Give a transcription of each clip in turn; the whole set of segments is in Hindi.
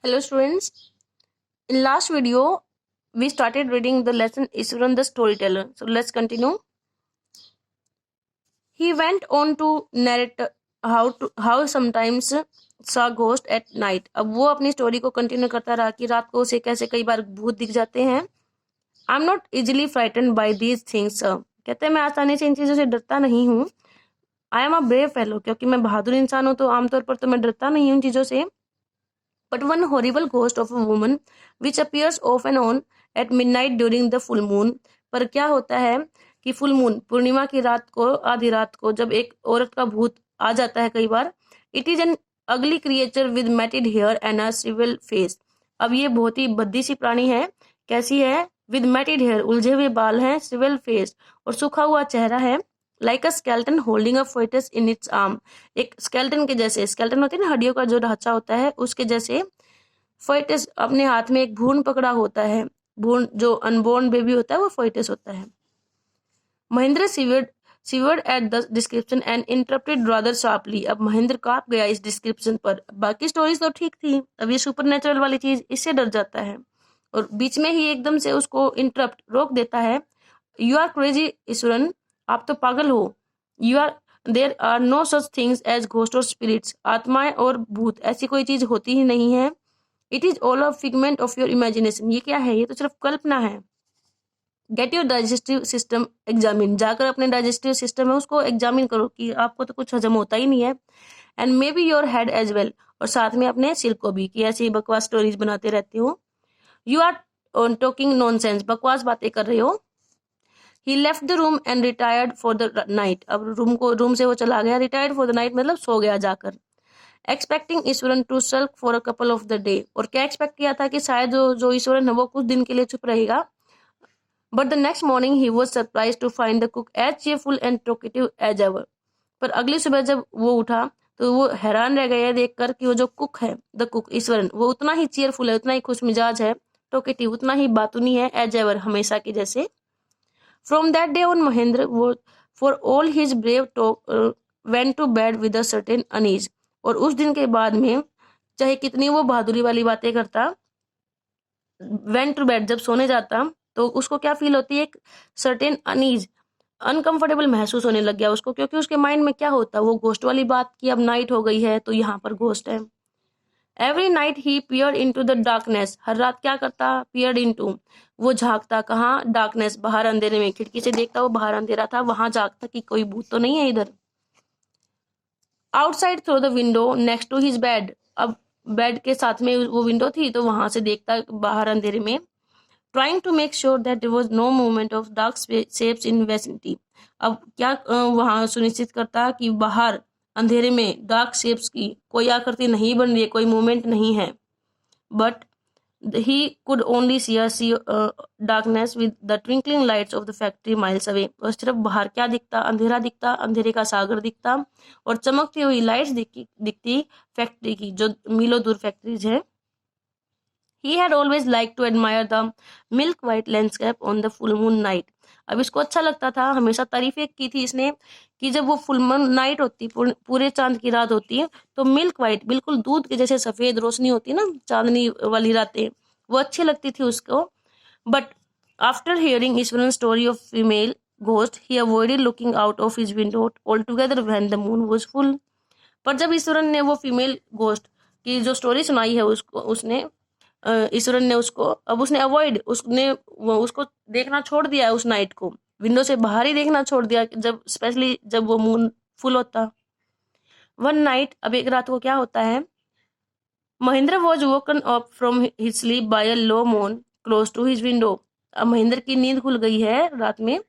Hello students. In last video, we started reading the lesson Isuran the Storyteller. So let's continue. He went on to narrate how sometimes saw ghost at night. अब वो अपनी स्टोरी को कंटिन्यू करता रहा कि रात को उसे कैसे कई बार भूत दिख जाते हैं. I am not easily frighten by these things. कहते हैं मैं आसानी से इन चीज़ों से डरता नहीं हूँ. I am a brave fellow, क्योंकि मैं बहादुर इंसान हूँ तो आमतौर पर तो मैं डरता नहीं हूँ इन चीज़ों से. But one horrible ghost of a woman which appears off and on at midnight during the full moon. पर क्या होता है कि फुल मून पूर्णिमा की रात को, आधी रात को, जब एक औरत का भूत आ जाता है कई बार. It is an ugly creature with matted hair and a civil face. अब ये बहुत ही भद्दी सी प्राणी है. कैसी है? विद मैटेड हेयर, उलझे हुए बाल हैं, सिविल फेस, और सूखा हुआ चेहरा है. Like a skeleton holding a foetus in its arm. एक स्केल्टन के जैसे, स्केल्टन होती है ना हड्डियों का जो ढांचा होता है, उसके जैसे फोइटस अपने हाथ में एक भ्रूण पकड़ा होता है. भ्रूण जो अनबोर्न बेबी होता है वो फोइटस होता है. Mahendra seaward at the description and interrupted rather sharply. अब महेंद्र कांप गया इस डिस्क्रिप्शन पर. बाकी स्टोरीज तो ठीक थी, अब ये सुपर वाली चीज, इससे डर जाता है और बीच में ही एकदम से उसको इंटरप्ट, रोक देता है. यू आर क्रेजी ईश्वरन, आप तो पागल हो. You are there are no such things as ghost और स्पिरिट्स. आत्माएं और भूत ऐसी कोई चीज होती ही नहीं है. It is all a figment of your imagination. ये क्या है? ये तो सिर्फ कल्पना है. Get your digestive system examine. जाकर अपने डाइजेस्टिव सिस्टम है उसको एग्जामिन करो कि आपको तो कुछ हजम होता ही नहीं है. And may be your head as well, और साथ में अपने सिर को भी, कि ऐसी बकवास स्टोरीज बनाते रहते हो. You are talking nonsense. बकवास बातें कर रहे हो. He left the room and retired for the night. अब रूम से वो चला गया. रिटायर्ड फॉर द नाइट मतलब सो गया जाकर. Expecting Ishwaran to sulk for a couple of the day. और क्या एक्सपेक्ट किया था कि शायद जो ईश्वरन है वो कुछ दिन के लिए चुप रहेगा. But the next morning he was surprise to find the cook as cheerful and talkative as ever. पर अगली सुबह जब वो उठा तो वो हैरान रह गया देखकर कि वो जो कुक है, द कुक ईश्वरन, वो उतना ही चीयरफुल है, उतना ही खुश मिजाज है, टॉकेटिव उतना ही बातूनी है, एज एवर हमेशा की जैसे. From that day on Mahendra वो for all his brave talk went to bed with a certain unease. और उस दिन के बाद में चाहे कितनी वो बहादुरी वाली बातें करता, वेंट टू बेड जब सोने जाता, तो उसको क्या फील होती है? एक सर्टेन अनईज, अनकंफर्टेबल महसूस होने लग गया उसको. क्योंकि उसके माइंड में क्या होता, वो घोस्ट वाली बात की अब नाइट हो गई है तो यहाँ पर घोस्ट है. Every night he peered into the darkness. हर रात क्या करता? पियर्ड इनटू, वो झांकता. कहाँ? डार्कनेस, बाहर अंधेरे में. खिड़की से देखता वो बाहर अंधेरा था, वहां झांकता कि कोई भूत तो नहीं है इधर. Outside through the window next to his bed. अब बेड के साथ में वो विंडो थी तो वहां से देखता बाहर अंधेरे में. Trying to make sure that there was no movement of dark shapes in vicinity. अब क्या वहां सुनिश्चित करता कि बाहर अंधेरे में डार्क शेप्स की कोई आकृति नहीं बन रही है, कोई मूवमेंट नहीं है. But he could only see darkness with the twinkling lights of the factory miles away. और सिर्फ बाहर क्या दिखता? अंधेरा दिखता, अंधेरे का सागर दिखता और चमकती हुई लाइट्स दिखती फैक्ट्री की, जो मीलों दूर फैक्ट्रीज है. He had always liked to admire the milk white landscape on the full moon night. अब इसको अच्छा लगता था, हमेशा तारीफें की थी इसने कि जब वो फुल मून नाइट होती, पूरे चांद की रात होती है, तो मिल्क वाइट, बिल्कुल दूध के जैसे सफेद रोशनी होती है ना चांदनी वाली रातें, वो अच्छी लगती थी उसको. But after hearing Eswaran story of female ghost he avoided looking out of his window all together when the moon was full. पर जब ईश्वरन ने वो फीमेल घोस्ट की जो स्टोरी सुनाई है उसने ईश्वरन ने उसको, अब उसने अवॉइड, उसको देखना छोड़ दिया है उस नाइट को. विंडो से बाहर ही देखना छोड़ दिया, जब स्पेशली जब वो मून फुल होता. वन नाइट, अब एक रात को क्या होता है, Mahendra was woken up from his sleep by a low moan close to his window. अब महेंद्र की नींद खुल गई है रात में.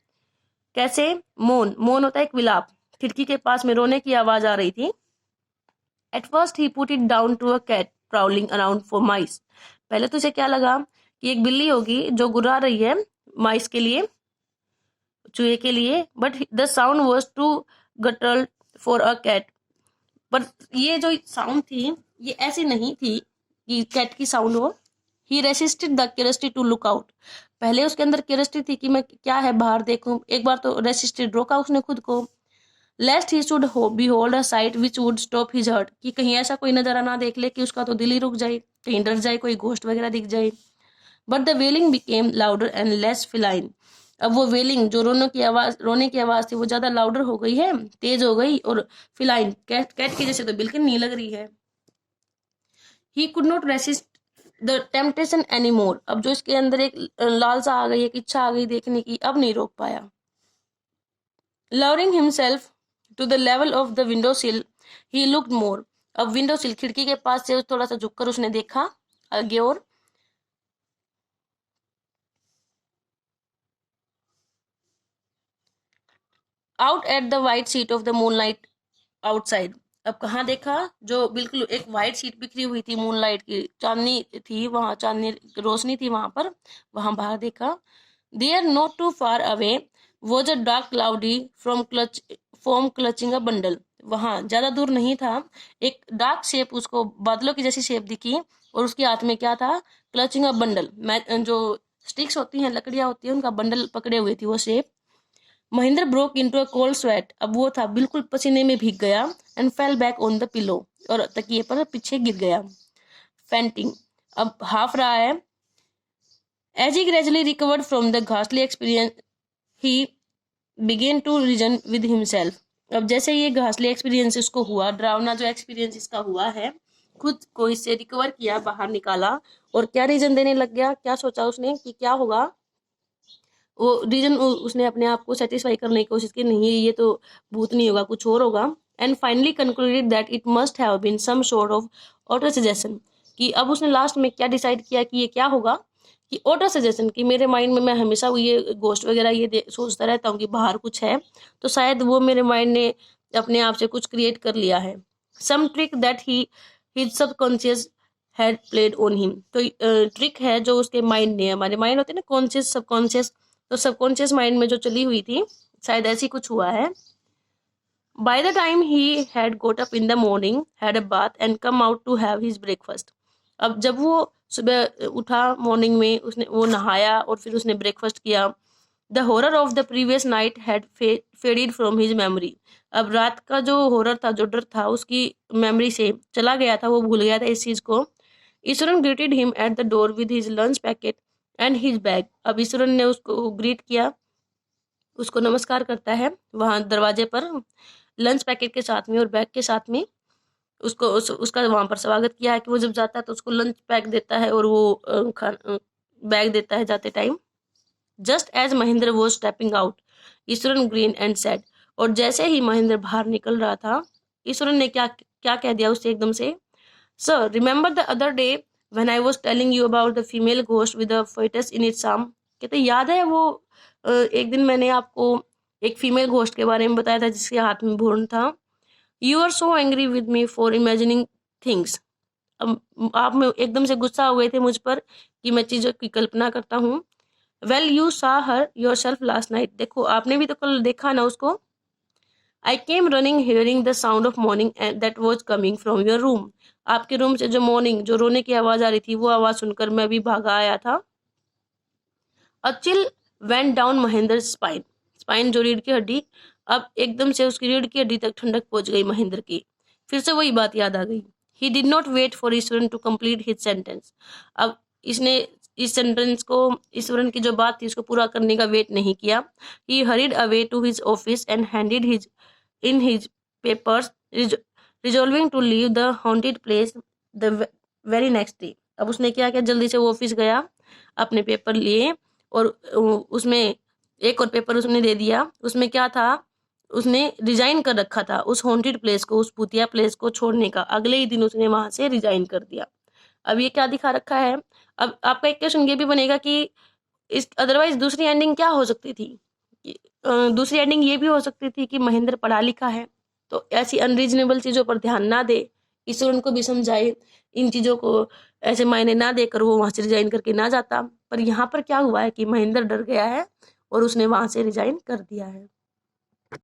कैसे? मोन, मोन होता है एक विलाप. खिड़की के पास में रोने की आवाज आ रही थी. At first he put it down to a cat prowling around for mice. पहले तो उसे क्या लगा कि एक बिल्ली होगी जो गुर्रा रही है माइस के लिए, चूहे के लिए. But the sound was too guttural for a cat. पर ये जो साउंड थी ये ऐसी नहीं थी कि कैट की साउंड हो. He resisted the curiosity to look out. पहले उसके अंदर क्यूरियोसिटी थी कि मैं क्या है बाहर देखूं. एक बार तो रेसिस्टेड, रोका उसने खुद को. Lest he should behold a sight which would stop his heart, कि कहीं ऐसा कोई नजारा ना देख ले कि उसका तो दिल ही रुक जाए. कहीं डर जाए, कोई घोस्ट वगैरह दिख जाए। But the wailing became louder and less feline. अब वो वेलिंग जो रोने की आवाज थी वो ज्यादा लाउडर हो गई है, तेज हो गई, और फिलाइन कैट की जैसे तो बिल्कुल नहीं लग रही है। He could not resist the temptation any more. अब जो इसके अंदर एक लालसा आ गई, एक इच्छा आ गई देखने की, अब नहीं रोक पाया। lowering himself to the level of the window sill, he looked more. अब विंडो सिल, खिड़की के पास से थोड़ा सा झुककर उसने देखा आगे और out at the white seat of the moonlight outside. अब कहाँ देखा? जो बिल्कुल एक वाइट सीट बिखरी हुई थी मूनलाइट की, चांदनी थी वहां, चांदनी रोशनी थी वहां पर, वहां बाहर देखा। There not too far away was a dark cloudy from clutching a bundle. वहां ज्यादा दूर नहीं था, एक डार्क शेप उसको बादलों की जैसी शेप दिखी, और उसके हाथ में क्या था? क्लचिंग अ बंडल, जो स्टिक्स होती हैं, लकड़ियां होती हैं, उनका बंडल पकड़े हुए थी वो shape. Mahendra broke into a cold sweat. अब वो था बिल्कुल पसीने में भीग गया। And fell back on the pillow, और तकिए पर पीछे गिर गया। फेंटिंग, अब हाफ रहा है। As he gradually recovered from the ghastly experience he began to reason with himself. अब जैसे ये घासले एक्सपीरियंस इसको हुआ, डरावना जो एक्सपीरियंस इसका हुआ है, खुद को इससे रिकवर किया, बाहर निकाला, और क्या रीजन देने लग गया। क्या सोचा उसने कि क्या होगा? वो रीजन उसने अपने आप को सेटिस्फाई करने की कोशिश की, नहीं ये तो भूत नहीं होगा, कुछ और होगा। And finally concluded that it must have been some sort of autosuggestion. कि अब उसने लास्ट में क्या डिसाइड किया कि ये क्या होगा, कि ऑटो सजेशन, कि मेरे माइंड में मैं हमेशा ये गोस्ट वगैरह ये सोचता रहता हूँ कि बाहर कुछ है, तो शायद वो मेरे माइंड ने अपने आप से कुछ क्रिएट कर लिया है। Some trick that he his subconscious had played on him. तो ट्रिक है जो उसके माइंड ने, हमारे माइंड होते हैं ना, कॉन्शियस सबकॉन्शियस, तो सबकॉन्शियस माइंड में जो चली हुई थी, शायद ऐसी कुछ हुआ है। By the time he had got up in the morning, had a bath and come out to have his breakfast. अब जब वो सुबह उठा मॉर्निंग में, उसने वो नहाया और फिर उसने ब्रेकफास्ट किया। The horror of the previous night had faded from his memory. अब रात का जो हॉरर था, जो डर था, उसकी मेमोरी से चला गया था, वो भूल गया था इस चीज को। Eswaran greeted him at the door with his lunch packet and his bag. अब ईश्वरन ने उसको ग्रीट किया, उसको नमस्कार करता है वहां दरवाजे पर, लंच पैकेट के साथ में और बैग के साथ में। उसका वहां पर स्वागत किया है कि वो जब जाता है तो उसको लंच पैक देता है और वो बैग देता है जाते time. Just as Mahendra was stepping out, Iswaran grinned and said. और जैसे ही महेंद्र बाहर निकल रहा था, ईश्वरन ने क्या क्या कह दिया उससे एकदम से। Sir, remember the other day when I was telling you about the female ghost with the fetus in its arm. कहते याद है वो एक दिन मैंने आपको एक फीमेल घोस्ट के बारे में बताया था जिसके हाथ में भ्रूण था। You are so angry with me for imagining things. अब आप में एकदम से गुस्सा हो गए थे मुझ पर कि मैं चीजों की कल्पना करता हूँ। Well you saw her yourself last night. देखो आपने भी तो कल देखा ना उसको। I came running hearing the sound of mourning and that was coming from your room. आपके रूम से जो मॉर्निंग, जो रोने की आवाज आ रही थी, वो आवाज सुनकर मैं भी भागा आया था। A chill went down Mahendra spine. Spine जो रीढ़ की हड्डी, अब एकदम से उसकी रीढ़ की हड्डी तक ठंडक पहुंच गई महेंद्र की। फिर से वही बात याद आ गई। He did not wait for Iswaran to complete his sentence. अब इसने इस सेंटेंस को, ईश्वरन की जो बात थी उसको पूरा करने का वेट नहीं किया। He hurried away to his office and handed his in his papers, resolving to leave the haunted place the very next day. अब उसने क्या किया, जल्दी से वो ऑफिस गया, अपने पेपर लिए, और उसमें एक और पेपर उसने दे दिया। उसमें क्या था, उसने रिजाइन कर रखा था उस हॉन्टेड प्लेस को, उस भूतिया प्लेस को छोड़ने का। अगले ही दिन उसने वहां से रिजाइन कर दिया। अब ये क्या दिखा रखा है? अब आपका एक क्वेश्चन ये भी बनेगा कि इस अदरवाइज दूसरी एंडिंग क्या हो सकती थी? दूसरी एंडिंग ये भी हो सकती थी कि महेंद्र पढ़ा लिखा है, तो ऐसी अनरीजनेबल चीजों पर ध्यान ना दे, ईश्वर उनको भी समझाए, इन चीजों को ऐसे मायने ना देकर वो वहां से रिजाइन करके ना जाता। पर यहाँ पर क्या हुआ है कि महेंद्र डर गया है और उसने वहां से रिजाइन कर दिया है।